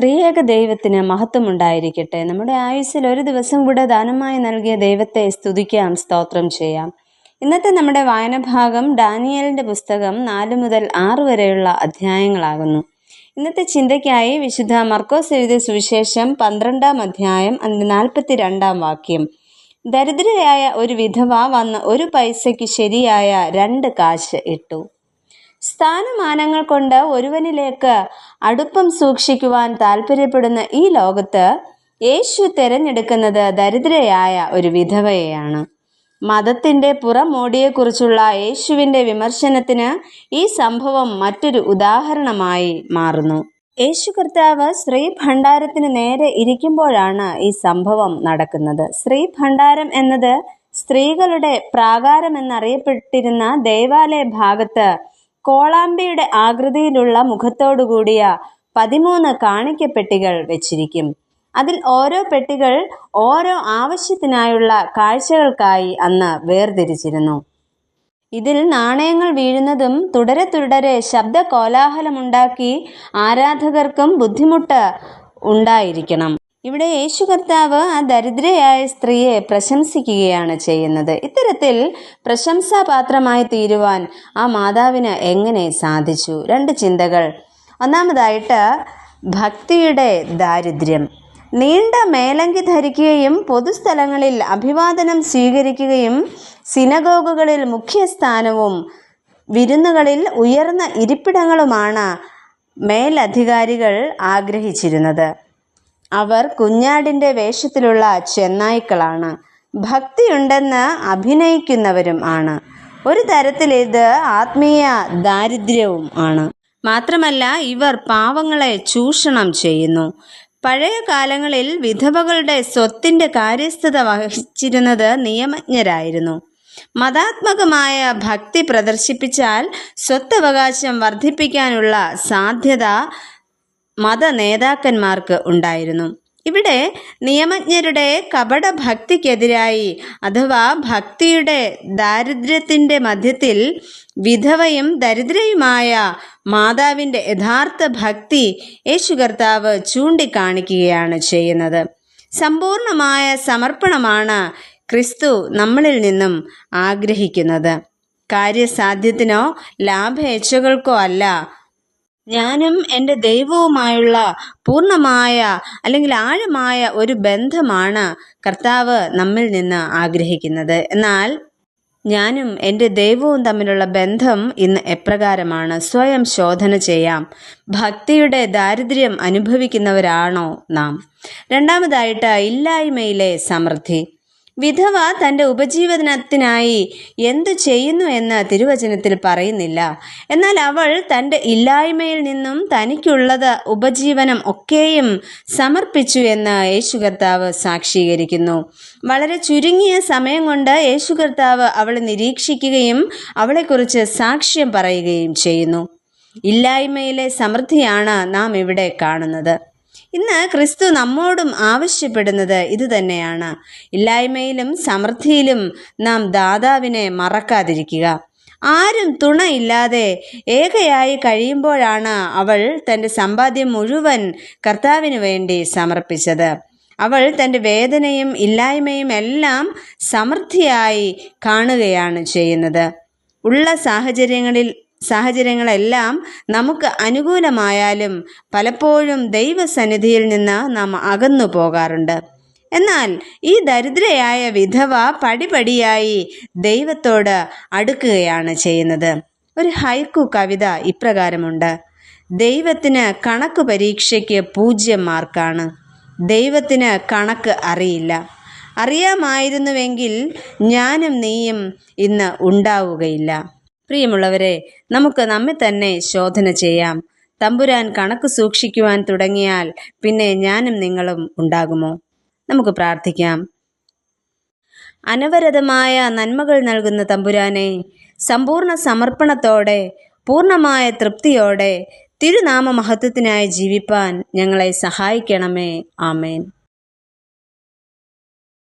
ത്രിയേക ദൈവത്തിന് മഹത്വമുണ്ടായിരിക്കട്ടെ. നമ്മുടെ ആയുസ്സിൽ ഒരു ദിവസം കൂടെ ദാനമായി നൽകിയ ദൈവത്തെ സ്തുതിക്കാം, സ്തോത്രം ചെയ്യാം. ഇന്നത്തെ നമ്മുടെ വായനഭാഗം ഡാനിയേലിന്റെ പുസ്തകം 4 മുതൽ 6 വരെയുള്ള അധ്യായങ്ങളാകുന്നു. ഇന്നത്തെ ചിന്തയ്ക്കായി വിശുദ്ധ മർക്കോസ് എഴുതിയ സുവിശേഷം 12-ാം അധ്യായം 42-ാം വാക്യം. ദരിദ്രയായ ഒരു വിധവ വന്ന് 1 പൈസയ്ക്ക് ശരിയായ 2 കാശ് ഇട്ടു. സ്ഥാനമാനങ്ങൾ കൊണ്ട് ഒരുവനിലേക്ക് അടുപ്പം സൂക്ഷിക്കുവാൻ താല്പര്യപ്പെടുന്ന ഈ ലോകത്ത് യേശു തിരഞ്ഞെടുക്കുന്നത് ദരിദ്രയായ ഒരു വിധവയെയാണ്. മതത്തിന്റെ പുറമോടിയെക്കുറിച്ചുള്ള യേശുവിന്റെ വിമർശനത്തിന് ഈ സംഭവം മറ്റൊരു ഉദാഹരണമായി മാറുന്നു. യേശു കർത്താവ് സ്ത്രീ ഭണ്ഡാരത്തിന് നേരെ ഇരിക്കുമ്പോഴാണ് ഈ സംഭവം നടക്കുന്നത്. സ്ത്രീ ഭണ്ഡാരം എന്നത് സ്ത്രീകളുടെ പ്രാകാരം എന്നറിയപ്പെട്ടിരുന്ന ദേവാലയ ഭാഗത്ത് കോളാമ്പിയുടെ ആകൃതിയിലുള്ള മുഖത്തോടുകൂടിയ 13 കാണിക്കപ്പെട്ടികൾ വെച്ചിരിക്കും. അതിൽ ഓരോ പെട്ടികൾ ഓരോ ആവശ്യത്തിനായുള്ള കാഴ്ചകൾക്കായി അന്ന് വേർതിരിച്ചിരുന്നു. ഇതിൽ നാണയങ്ങൾ വീഴുന്നതും തുടരെ ശബ്ദ കോലാഹലമുണ്ടാക്കി ആരാധകർക്കും ബുദ്ധിമുട്ട് ഉണ്ടായിരിക്കണം. ഇവിടെ യേശു കർത്താവ് ആ ദരിദ്രയായ സ്ത്രീയെ പ്രശംസിക്കുകയാണ് ചെയ്യുന്നത്. ഇത്തരത്തിൽ പ്രശംസാപാത്രമായി തീരുവാൻ ആ മാതാവിന് എങ്ങനെ സാധിച്ചു? 2 ചിന്തകൾ. ഒന്നാമതായിട്ട് ഭക്തിയുടെ ദാരിദ്ര്യം. നീണ്ട മേലങ്കി ധരിക്കുകയും പൊതുസ്ഥലങ്ങളിൽ അഭിവാദനം സ്വീകരിക്കുകയും സിനഗോഗുകളിൽ മുഖ്യസ്ഥാനവും വിരുന്നുകളിൽ ഉയർന്ന ഇരിപ്പിടങ്ങളുമാണ് മേലധികാരികൾ ആഗ്രഹിച്ചിരുന്നത്. അവർ കുഞ്ഞാടിൻ്റെ വേഷത്തിലുള്ള ചെന്നായ്ക്കളാണ്. ഭക്തിയുണ്ടെന്ന് അഭിനയിക്കുന്നവരും ആണ്. ഒരു തരത്തിൽ ഇത് ആത്മീയ ദാരിദ്ര്യവും ആണ്. മാത്രമല്ല, ഇവർ പാവങ്ങളെ ചൂഷണം ചെയ്യുന്നു. പഴയ കാലങ്ങളിൽ വിധവകളുടെ സ്വത്തിന്റെ കാര്യസ്ഥത വഹിച്ചിരുന്നത് നിയമജ്ഞരായിരുന്നു. മതാത്മകമായ ഭക്തി പ്രദർശിപ്പിച്ചാൽ സ്വത്തവകാശം വർദ്ധിപ്പിക്കാനുള്ള സാധ്യത മത നേതാക്കന്മാർക്ക് ഉണ്ടായിരുന്നു. ഇവിടെ നിയമജ്ഞരുടെ കപട ഭക്തിക്കെതിരായി, അഥവാ ഭക്തിയുടെ ദാരിദ്ര്യത്തിന്റെ മധ്യത്തിൽ വിധവയും ദരിദ്രയുമായ മാതാവിന്റെ യഥാർത്ഥ ഭക്തി യേശു കർത്താവ് ചൂണ്ടിക്കാണിക്കുകയാണ് ചെയ്യുന്നത്. സമ്പൂർണമായ സമർപ്പണമാണ് ക്രിസ്തു നമ്മളിൽ നിന്നും ആഗ്രഹിക്കുന്നത്. കാര്യസാധ്യത്തിനോ ലാഭേച്ഛകൾക്കോ അല്ല. ഞാനും എൻ്റെ ദൈവവുമായുള്ള പൂർണ്ണമായ അല്ലെങ്കിൽ ആഴമായ ഒരു ബന്ധമാണ് കർത്താവ് നമ്മിൽ നിന്ന് ആഗ്രഹിക്കുന്നത്. എന്നാൽ ഞാനും എൻ്റെ ദൈവവും തമ്മിലുള്ള ബന്ധം ഇന്ന് എപ്രകാരമാണ്? സ്വയം ശോധന ചെയ്യാം. ഭക്തിയുടെ ദാരിദ്ര്യം അനുഭവിക്കുന്നവരാണോ നാം? രണ്ടാമതായിട്ട്, ഇല്ലായ്മയിലെ സമൃദ്ധി. വിധവ തൻ്റെ ഉപജീവനത്തിനായി എന്തു ചെയ്യുന്നു എന്ന് തിരുവചനത്തിൽ പറയുന്നില്ല. എന്നാൽ അവൾ തൻ്റെ ഇല്ലായ്മയിൽ നിന്നും തനിക്കുള്ളത് ഉപജീവനം ഒക്കെയും സമർപ്പിച്ചു എന്ന് യേശു കർത്താവ് സാക്ഷീകരിക്കുന്നു. വളരെ ചുരുങ്ങിയ സമയം കൊണ്ട് യേശു കർത്താവ് അവളെ നിരീക്ഷിക്കുകയും അവളെക്കുറിച്ച് സാക്ഷ്യം പറയുകയും ചെയ്യുന്നു. ഇല്ലായ്മയിലെ സമൃദ്ധിയാണ് നാം ഇവിടെ കാണുന്നത്. ഇന്ന് ക്രിസ്തു നമ്മോടും ആവശ്യപ്പെടുന്നത് ഇതുതന്നെയാണ്. ഇല്ലായ്മയിലും സമൃദ്ധിയിലും നാം ദാതാവിനെ മറക്കാതിരിക്കുക. ആരും തുണയില്ലാതെ ഏകയായി കഴിയുമ്പോഴാണ് അവൾ തൻ്റെ സമ്പാദ്യം മുഴുവൻ കർത്താവിന് വേണ്ടി സമർപ്പിച്ചത്. അവൾ തൻ്റെ വേദനയും ഇല്ലായ്മയും എല്ലാം സമൃദ്ധിയായി കാണുകയാണ് ചെയ്യുന്നത്. ഉള്ള സാഹചര്യങ്ങളെല്ലാം നമുക്ക് അനുകൂലമായാലും പലപ്പോഴും ദൈവസന്നിധിയിൽ നിന്ന് നാം അകന്നു പോകാറുണ്ട്. എന്നാൽ ഈ ദരിദ്രയായ വിധവ പടിപടിയായി ദൈവത്തോട് അടുക്കുകയാണ് ചെയ്യുന്നത്. ഒരു ഹൈക്കു കവിത ഇപ്രകാരമുണ്ട്: ദൈവത്തിന് കണക്ക് പരീക്ഷയ്ക്ക് 0 മാർക്കാണ്. ദൈവത്തിന് കണക്ക് അറിയില്ല. അറിയാമായിരുന്നുവെങ്കിൽ ഞാനും നീയും ഇന്ന് ഉണ്ടാവുകയില്ല. പ്രിയമുള്ളവരെ, നമുക്ക് നമ്മെ തന്നെ ശോധന ചെയ്യാം. തമ്പുരാൻ കണക്ക് സൂക്ഷിക്കുവാൻ തുടങ്ങിയാൽ പിന്നെ ഞാനും നിങ്ങളും ഉണ്ടാകുമോ? നമുക്ക് പ്രാർത്ഥിക്കാം. അനവരതമായ നന്മകൾ നൽകുന്ന തമ്പുരാനെ, സമ്പൂർണ്ണ സമർപ്പണത്തോടെ പൂർണ്ണമായ തൃപ്തിയോടെ തിരുനാമ മഹത്വത്തിനായി ജീവിപ്പാൻ ഞങ്ങളെ സഹായിക്കണമേ. ആമേൻ.